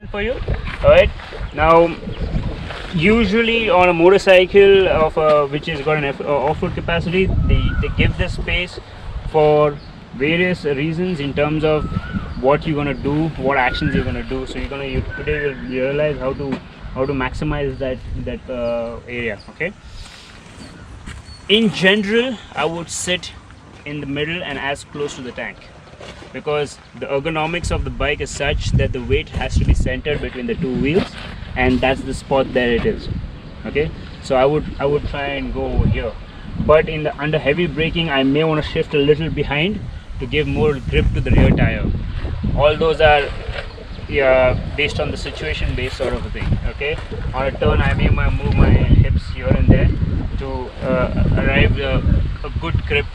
for you. All right. Now, usually on a motorcycle of which has got an off-road capacity, they give this space for various reasons in terms of what you're gonna do, what actions you're gonna do. So today you'll realize how to maximize that area. Okay. In general, I would sit in the middle and as close to the tank, because the ergonomics of the bike is such that the weight has to be centered between the two wheels, and that's the spot that it is. Okay, so I would try and go over here, but under heavy braking I may want to shift a little behind to give more grip to the rear tire. All those are based on the situation based sort of a thing. Okay, on a turn I may move my hips here and there to arrive a good grip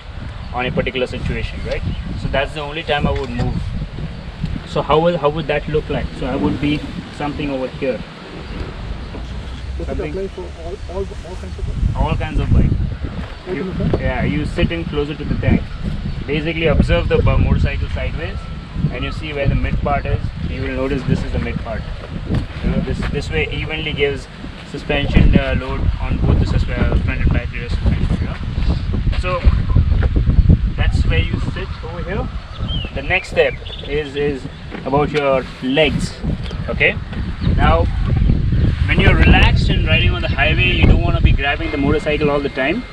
on a particular situation, right? So that's the only time I would move. So how would that look like? So I would be something over here. Does it apply for all kinds of bikes? All kinds of bike. You sit in closer to the tank. Basically observe the motorcycle sideways, and you see where the mid part is. You will notice this is the mid part. You know, this way evenly gives suspension load on both the front and back rear suspension. You know? So that's where you sit over here. The next step is about your legs. Okay, now when you're relaxed and riding on the highway, you don't want to be grabbing the motorcycle all the time,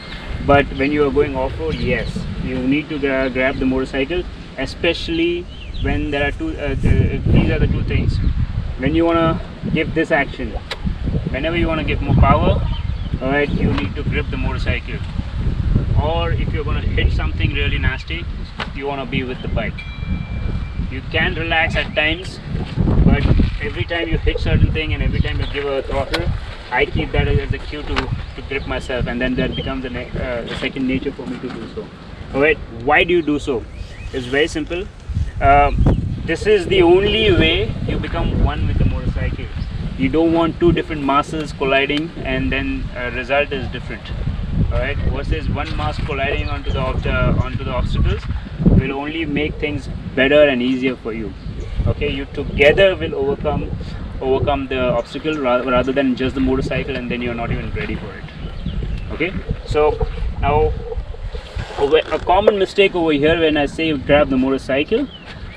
but when you are going off-road, yes, you need to grab the motorcycle, especially when there are these are the two things. When you want to give this action, whenever you want to give more power, all right, you need to grip the motorcycle. Or if you're going to hit something really nasty, you want to be with the bike. You can relax at times, but every time you hit certain thing and every time you give a throttle, I keep that as a cue to grip myself, and then that becomes a second nature for me to do so. Alright, why do you do so? It's very simple. This is the only way you become one with the motorcycle. You don't want two different masses colliding and then result is different. Alright, versus one mass colliding onto the obstacles will only make things better and easier for you. Okay, you together will overcome the obstacle rather than just the motorcycle, and then you're not even ready for it. Okay, so now a common mistake over here when I say you grab the motorcycle,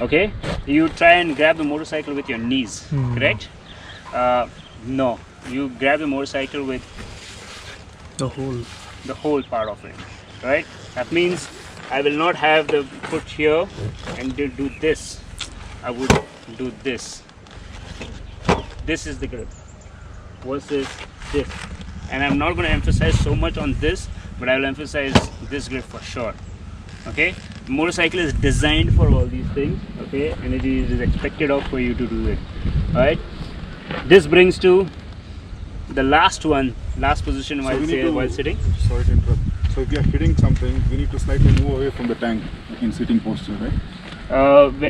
okay, you try and grab the motorcycle with your knees, correct? No, you grab the motorcycle with the whole part of it, right? That means I will not have the foot here and do this. I would do this. This is the grip versus this, and I'm not going to emphasize so much on this, but I will emphasize this grip for sure. Okay, the motorcycle is designed for all these things, okay, and it is expected of for you to do it. All right, this brings to the last position while sitting. Sorry to interrupt. So if you are hitting something, you need to slightly move away from the tank in sitting posture, right?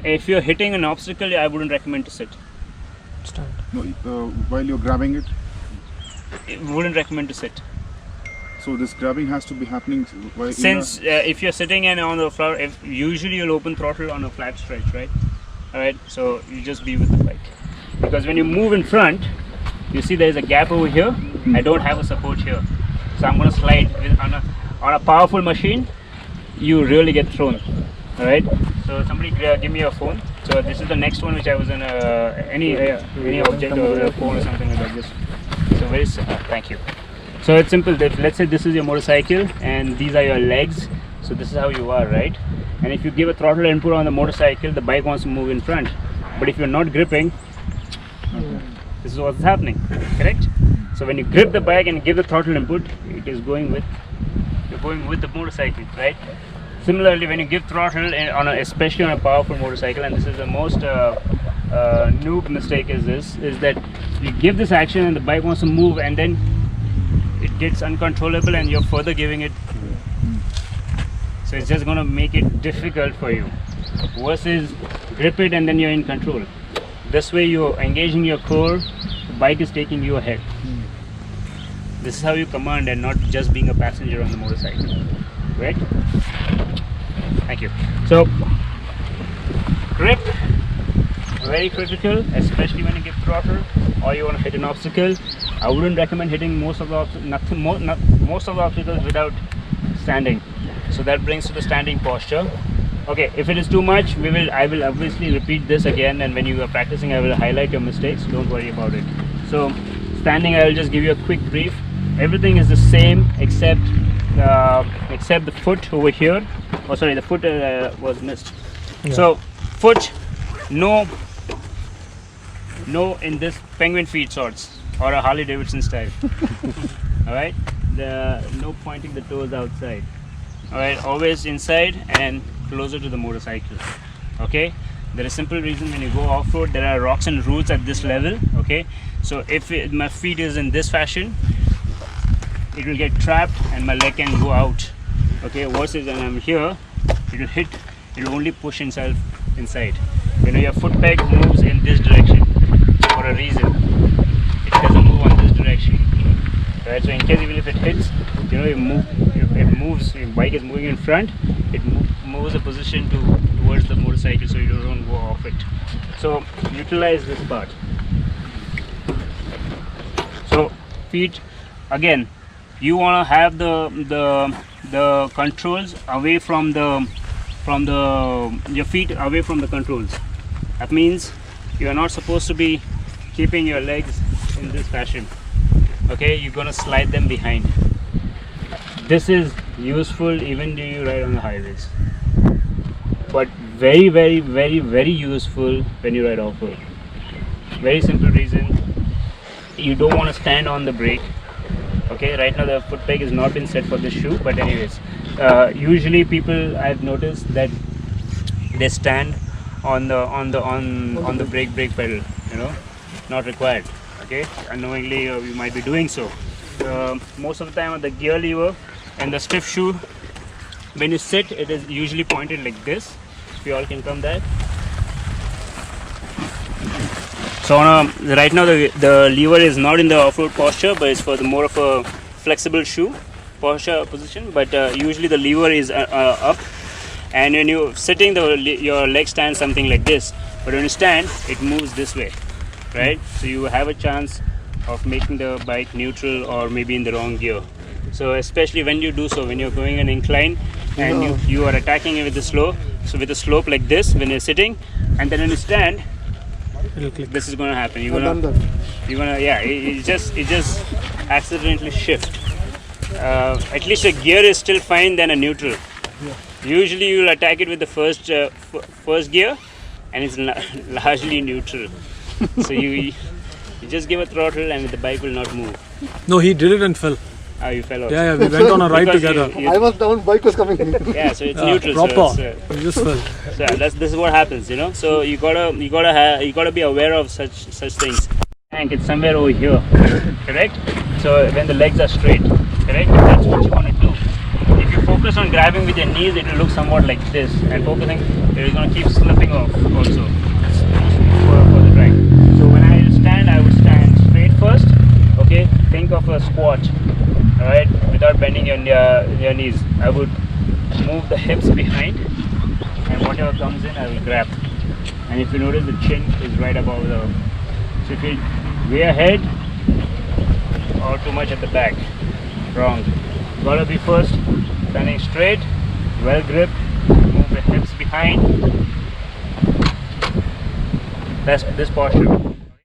If you're hitting an obstacle, I wouldn't recommend to sit. Stand. No, while you're grabbing it. I wouldn't recommend to sit. So this grabbing has to be happening while Since if you're sitting and on the floor, usually you'll open throttle on a flat stretch, right? All right, so you just be with the bike, because when you move in front, you see there's a gap over here. I don't have a support here, so I'm going to slide on a powerful machine. You really get thrown. All right, so somebody give me your phone. So this is the next one, which I was in any object or a phone or something like that. Just so very simple. Thank you. So it's simple. Let's say this is your motorcycle and these are your legs. So this is how you are, right? And if you give a throttle input on the motorcycle, the bike wants to move in front. But if you're not gripping, this is what's happening, correct? So when you grip the bike and give the throttle input, it is going with the motorcycle, right? Similarly, when you give throttle, especially on a powerful motorcycle, and this is the most noob mistake is that you give this action and the bike wants to move, and then it gets uncontrollable and you're further giving it. So it's just going to make it difficult for you. Versus grip it and then you're in control. This way you're engaging your core, the bike is taking you ahead. This is how you command and not just being a passenger on the motorcycle, right? Thank you. So grip, very critical, especially when you give throttle or you want to hit an obstacle. I wouldn't recommend hitting most of the obstacles without standing. So that brings to the standing posture. Okay, if it is too much, I will obviously repeat this again, and when you are practicing, I will highlight your mistakes. Don't worry about it. So standing, I will just give you a quick brief. Everything is the same except the foot over here. Oh, sorry, the foot was missed. Yeah. So foot, no in this penguin feet sorts or a Harley Davidson style. All right, no pointing the toes outside. All right, always inside and closer to the motorcycle. Okay, there is a simple reason. When you go off-road, there are rocks and roots at this level. Okay, so if my feet is in this fashion, it will get trapped and my leg can go out. Okay, versus when I'm here, it will only push inside. You know, your foot peg moves in this direction for a reason. It doesn't move on this direction. Right, so in case even if it hits, you know, it moves. Your bike is moving in front. It moves a position towards the motorcycle, so you don't go off it. So utilize this part. So feet, again, you want to have the controls away from your feet away from the controls. That means you are not supposed to be keeping your legs in this fashion. Okay, you're gonna slide them behind. This is useful even when you ride on the highways, but very, very, very, very useful when you ride off-road. Very simple reason: you don't want to stand on the brake. Okay, right now the foot peg has not been set for this shoe, but anyways, usually people, I've noticed that they stand on the brake pedal. You know, not required. Okay, unknowingly you might be doing so. Most of the time on the gear lever and the stiff shoe, when you sit, it is usually pointed like this. If you all can come there. So right now the lever is not in the off-road posture, but it's for the more of a flexible shoe posture position. But usually the lever is up, and when you're sitting, your leg stands something like this. But when you stand, it moves this way, right? So you have a chance of making the bike neutral or maybe in the wrong gear. So especially when you do so, when you're going an incline and you are attacking it with the slope, so with a slope like this when you're sitting, and then when you stand, this is going to happen. It just accidentally shift. At least a gear is still fine than a neutral. Yeah. Usually you will attack it with the first gear, and it's largely neutral. So you just give a throttle and the bike will not move. No, he did it and fell. Ah, you fell off. Yeah, we went on a ride together. I was down, bike was coming in. Yeah, so it's neutral. Proper. So you just fell. So this is what happens, you know. So you gotta be aware of such things. Tank, it's somewhere over here, correct? So when the legs are straight, correct? That's what you want to do. If you focus on grabbing with your knees, it will look somewhat like this, and focusing, you're gonna keep slipping off also for the drag. So when I stand, I would stand straight first. Okay, think of a squat. All right, without bending your knees, I would move the hips behind, and whatever comes in, I will grab. And if you notice, the chin is right above the. So if you way ahead or too much at the back, wrong. Gotta be first, standing straight, well gripped. Move the hips behind. That's this posture.